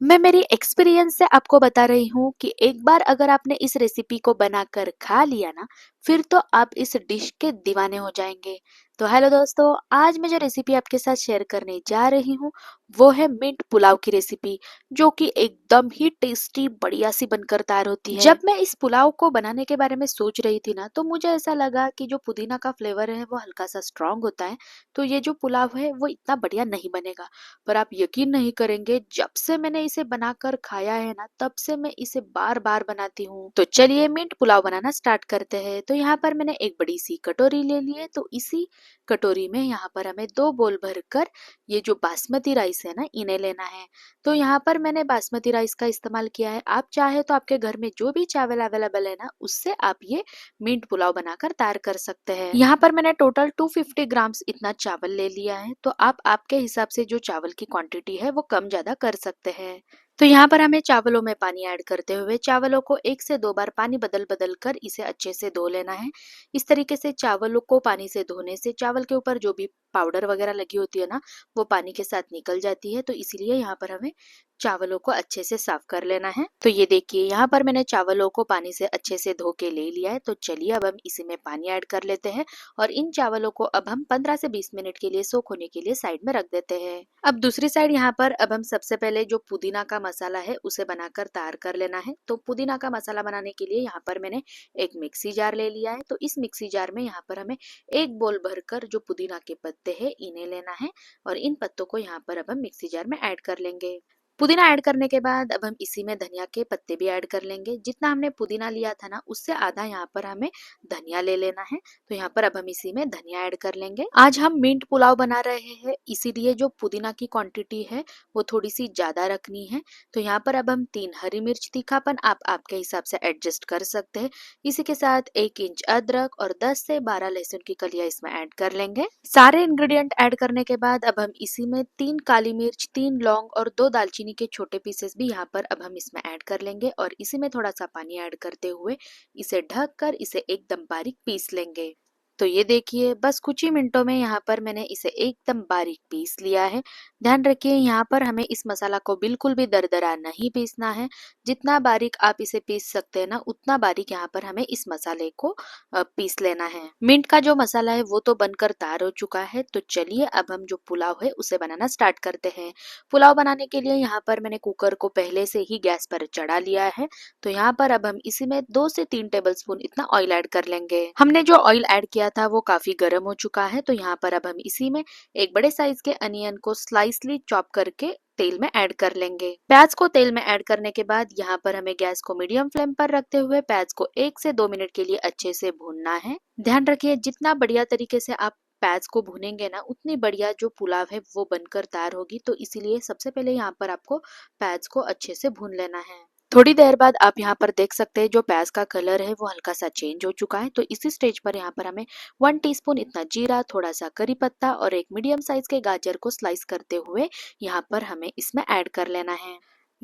मैं मेरी एक्सपीरियंस से आपको बता रही हूँ कि एक बार अगर आपने इस रेसिपी को बनाकर खा लिया ना, फिर तो आप इस डिश के दीवाने हो जाएंगे। तो हेलो दोस्तों, आज मैं जो रेसिपी आपके साथ शेयर करने जा रही हूँ वो है मिंट पुलाव की रेसिपी, जो कि एकदम ही टेस्टी बढ़िया सी बनकर तैयार होती है। जब मैं इस पुलाव को बनाने के बारे में सोच रही थी ना, तो मुझे ऐसा लगा कि जो पुदीना का फ्लेवर है वो हल्का सा स्ट्रांग होता है, तो ये जो पुलाव है वो इतना बढ़िया नहीं बनेगा। पर आप यकीन नहीं करेंगे, जब से मैंने इसे बनाकर खाया है ना, तब से मैं इसे बार बार बनाती हूँ। तो चलिए मिंट पुलाव बनाना स्टार्ट करते हैं। तो यहाँ पर मैंने एक बड़ी सी कटोरी ले ली है। तो इसी कटोरी में यहाँ पर हमें 2 बोल भरकर ये जो बासमती राइस है ना, इन्हें लेना है। तो यहाँ पर मैंने बासमती राइस का इस्तेमाल किया है। आप चाहे तो आपके घर में जो भी चावल अवेलेबल है ना, उससे आप ये मिंट पुलाव बनाकर तैयार कर सकते हैं। यहाँ पर मैंने टोटल 250 ग्राम्स इतना चावल ले लिया है। तो आप आपके हिसाब से जो चावल की क्वांटिटी है वो कम ज्यादा कर सकते हैं। तो यहाँ पर हमें चावलों में पानी ऐड करते हुए चावलों को 1 से 2 बार पानी बदल बदल कर इसे अच्छे से धो लेना है। इस तरीके से चावलों को पानी से धोने से चावल के ऊपर जो भी पाउडर वगैरह लगी होती है ना, वो पानी के साथ निकल जाती है। तो इसीलिए यहाँ पर हमें चावलों को अच्छे से साफ कर लेना है। तो ये देखिए, यहाँ पर मैंने चावलों को पानी से अच्छे से धो के ले लिया है। तो चलिए अब हम इसी में पानी ऐड कर लेते हैं और इन चावलों को अब हम 15 से 20 मिनट के लिए सोख होने के लिए साइड में रख देते हैं। अब दूसरी साइड यहाँ पर अब हम सबसे पहले जो पुदीना का मसाला है उसे बनाकर तैयार कर लेना है। तो पुदीना का मसाला बनाने के लिए यहाँ पर मैंने एक मिक्सी जार ले लिया है। तो इस मिक्सी जार में यहाँ पर हमें 1 बोल भरकर जो पुदीना के पत्ते हैं इन्हें लेना है और इन पत्तों को यहाँ पर अब हम मिक्सी जार में ऐड कर लेंगे। पुदीना ऐड करने के बाद अब हम इसी में धनिया के पत्ते भी ऐड कर लेंगे। जितना हमने पुदीना लिया था ना, उससे आधा यहाँ पर हमें धनिया ले लेना है। तो यहाँ पर अब हम इसी में धनिया ऐड कर लेंगे। आज हम मिंट पुलाव बना रहे हैं, इसीलिए जो पुदीना की क्वांटिटी है वो थोड़ी सी ज्यादा रखनी है। तो यहाँ पर अब हम 3 हरी मिर्च तीखापन आप आपके हिसाब से एडजस्ट कर सकते हैं। इसी के साथ 1 इंच अदरक और 10 से 12 लहसुन की कलियां इसमें ऐड कर लेंगे। सारे इंग्रेडिएंट ऐड करने के बाद अब हम इसी में 3 काली मिर्च, 3 लौंग और 2 दालचीनी के छोटे पीसेस भी यहाँ पर अब हम इसमें ऐड कर लेंगे और इसी में थोड़ा सा पानी ऐड करते हुए इसे ढक कर इसे एकदम बारीक पीस लेंगे। तो ये देखिए, बस कुछ ही मिनटों में यहाँ पर मैंने इसे एकदम बारीक पीस लिया है। ध्यान रखिए, यहाँ पर हमें इस मसाला को बिल्कुल भी दरदरा नहीं पीसना है। जितना बारीक आप इसे पीस सकते हैं ना, उतना बारीक यहाँ पर हमें इस मसाले को पीस लेना है। मिंट का जो मसाला है वो तो बनकर तैयार हो चुका है। तो चलिए अब हम जो पुलाव है उसे बनाना स्टार्ट करते हैं। पुलाव बनाने के लिए यहाँ पर मैंने कुकर को पहले से ही गैस पर चढ़ा लिया है। तो यहाँ पर अब हम इसी में 2 से 3 टेबलस्पून इतना ऑयल ऐड कर लेंगे। हमने जो ऑयल ऐड किया था वो काफी गर्म हो चुका है। तो यहाँ पर अब हम इसी में एक बड़े साइज के अनियन को स्लाइसली चॉप करके तेल में ऐड कर लेंगे। प्याज को तेल में ऐड करने के बाद यहाँ पर हमें गैस को मीडियम फ्लेम पर रखते हुए प्याज को 1 से 2 मिनट के लिए अच्छे से भूनना है। ध्यान रखिए, जितना बढ़िया तरीके से आप प्याज को भूनेंगे ना, उतनी बढ़िया जो पुलाव है वो बनकर तैयार होगी। तो इसीलिए सबसे पहले यहाँ पर आपको प्याज को अच्छे से भून लेना है। थोड़ी देर बाद आप यहाँ पर देख सकते हैं जो प्याज का कलर है वो हल्का सा चेंज हो चुका है। तो इसी स्टेज पर यहाँ पर हमें 1 टीस्पून इतना जीरा, थोड़ा सा करी पत्ता और एक मीडियम साइज के गाजर को स्लाइस करते हुए यहाँ पर हमें इसमें ऐड कर लेना है।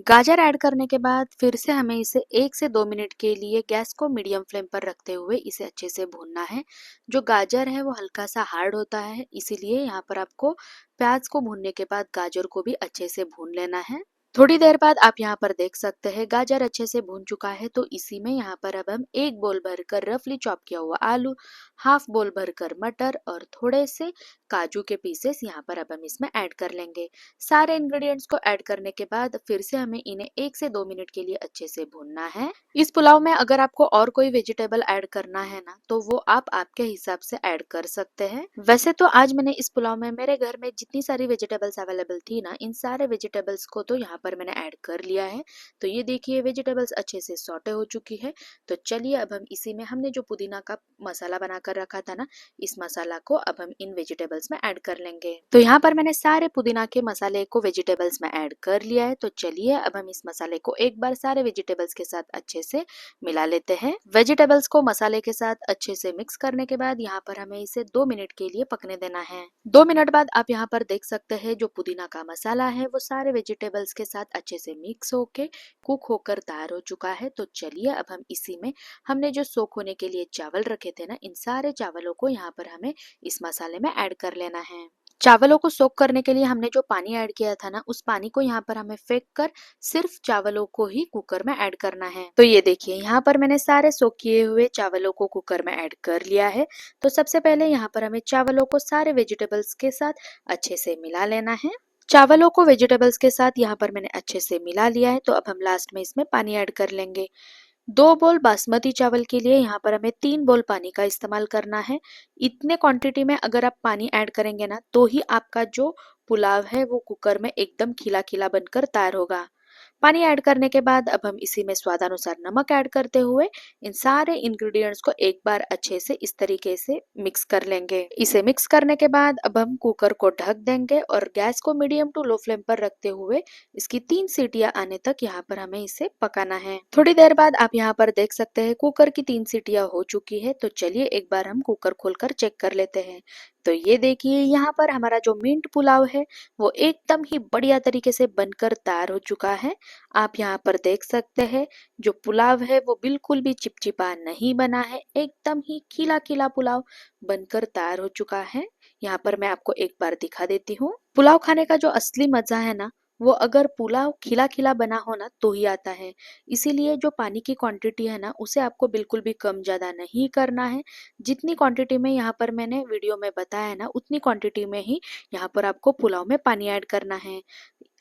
गाजर ऐड करने के बाद फिर से हमें इसे 1 से 2 मिनट के लिए गैस को मीडियम फ्लेम पर रखते हुए इसे अच्छे से भूनना है। जो गाजर है वो हल्का सा हार्ड होता है, इसीलिए यहाँ पर आपको प्याज को भूनने के बाद गाजर को भी अच्छे से भून लेना है। थोड़ी देर बाद आप यहाँ पर देख सकते हैं गाजर अच्छे से भून चुका है। तो इसी में यहाँ पर अब हम 1 बोल भरकर रफली चॉप किया हुआ आलू, हाफ बोल भरकर मटर और थोड़े से काजू के पीसेस यहाँ पर अब हम इसमें ऐड कर लेंगे। सारे इंग्रेडिएंट्स को ऐड करने के बाद फिर से हमें इन्हें 1 से 2 मिनट के लिए अच्छे से भूनना है। इस पुलाव में अगर आपको और कोई वेजिटेबल ऐड करना है ना, तो वो आप आपके हिसाब से ऐड कर सकते हैं। वैसे तो आज मैंने इस पुलाव में मेरे घर में जितनी सारी वेजिटेबल्स अवेलेबल थी ना, इन सारे वेजिटेबल्स को तो यहाँ पर मैंने ऐड कर लिया है। तो ये देखिए, वेजिटेबल्स अच्छे से सॉटे हो चुकी है। तो चलिए अब हम इसी में हमने जो पुदीना का मसाला बनाकर रखा था ना, इस मसाला को अब हम इन वेजिटेबल्स में ऐड कर लेंगे। तो यहाँ पर मैंने सारे पुदीना के मसाले को वेजिटेबल्स में ऐड कर लिया है। तो चलिए अब हम इस मसाले को एक बार सारे वेजिटेबल्स के साथ अच्छे से मिला लेते हैं। वेजिटेबल्स को मसाले के साथ अच्छे से मिक्स करने के बाद यहाँ पर हमें इसे 2 मिनट के लिए पकने देना है। 2 मिनट बाद आप यहाँ पर देख सकते हैं जो पुदीना का मसाला है वो सारे वेजिटेबल्स के साथ अच्छे से मिक्स होके कुक होकर तैयार हो चुका है। तो चलिए अब हम इसी में हमने जो सोख होने के लिए चावल रखे थे ना, इन सारे चावलों को यहाँ पर हमें इस मसाले में ऐड कर लेना है। चावलों को सोक करने के लिए हमने जो पानी ऐड किया था ना, उस पानी को यहाँ पर हमें फेंक कर सिर्फ चावलों को ही कुकर में ऐड करना है। तो ये देखिए यहाँ पर मैंने सारे सोक किए हुए चावलों को कुकर में ऐड कर लिया है। तो सबसे पहले यहाँ पर हमें चावलों को सारे वेजिटेबल्स के साथ अच्छे से मिला लेना है। चावलों को वेजिटेबल्स के साथ यहाँ पर मैंने अच्छे से मिला लिया है। तो अब हम लास्ट में इसमें पानी ऐड कर लेंगे। 2 बोल बासमती चावल के लिए यहाँ पर हमें 3 बोल पानी का इस्तेमाल करना है। इतने क्वांटिटी में अगर आप पानी ऐड करेंगे ना, तो ही आपका जो पुलाव है वो कुकर में एकदम खिला खिला बनकर तैयार होगा। पानी ऐड करने के बाद अब हम इसी में स्वादानुसार नमक ऐड करते हुए इन सारे इंग्रेडिएंट्स को एक बार अच्छे से इस तरीके से मिक्स कर लेंगे। इसे मिक्स करने के बाद अब हम कुकर को ढक देंगे और गैस को मीडियम टू लो फ्लेम पर रखते हुए इसकी 3 सीटियां आने तक यहाँ पर हमें इसे पकाना है। थोड़ी देर बाद आप यहाँ पर देख सकते हैं कुकर की 3 सीटियां हो चुकी है। तो चलिए एक बार हम कुकर खोलकर चेक कर लेते हैं। तो ये देखिए यहाँ पर हमारा जो मिंट पुलाव है वो एकदम ही बढ़िया तरीके से बनकर तैयार हो चुका है। आप यहाँ पर देख सकते हैं जो पुलाव है वो बिल्कुल भी चिपचिपा नहीं बना है, एकदम ही खिला खिला पुलाव बनकर तैयार हो चुका है। यहाँ पर मैं आपको एक बार दिखा देती हूँ। पुलाव खाने का जो असली मजा है ना, वो अगर पुलाव खिला खिला बना हो ना तो ही आता है। इसीलिए जो पानी की क्वांटिटी है ना, उसे आपको बिल्कुल भी कम ज्यादा नहीं करना है। जितनी क्वांटिटी में यहाँ पर मैंने वीडियो में बताया है ना, उतनी क्वांटिटी में ही यहाँ पर आपको पुलाव में पानी ऐड करना है।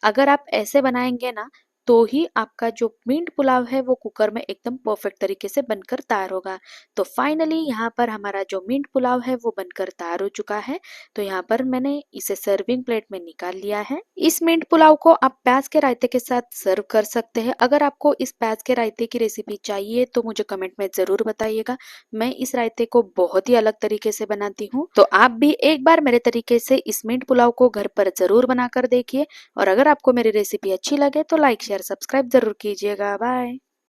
अगर आप ऐसे बनाएंगे ना, तो ही आपका जो मिंट पुलाव है वो कुकर में एकदम परफेक्ट तरीके से बनकर तैयार होगा। तो फाइनली यहाँ पर हमारा जो मिंट पुलाव है वो बनकर तैयार हो चुका है। तो यहाँ पर मैंने इसे सर्विंग प्लेट में निकाल लिया है। इस मिंट पुलाव को आप प्याज के रायते के साथ सर्व कर सकते हैं। अगर आपको इस प्याज के रायते की रेसिपी चाहिए तो मुझे कमेंट में जरूर बताइएगा। मैं इस रायते को बहुत ही अलग तरीके से बनाती हूँ। तो आप भी एक बार मेरे तरीके से इस मिंट पुलाव को घर पर जरूर बनाकर देखिए। और अगर आपको मेरी रेसिपी अच्छी लगे तो लाइक शेयर सब्सक्राइब जरूर कीजिएगा। बाय।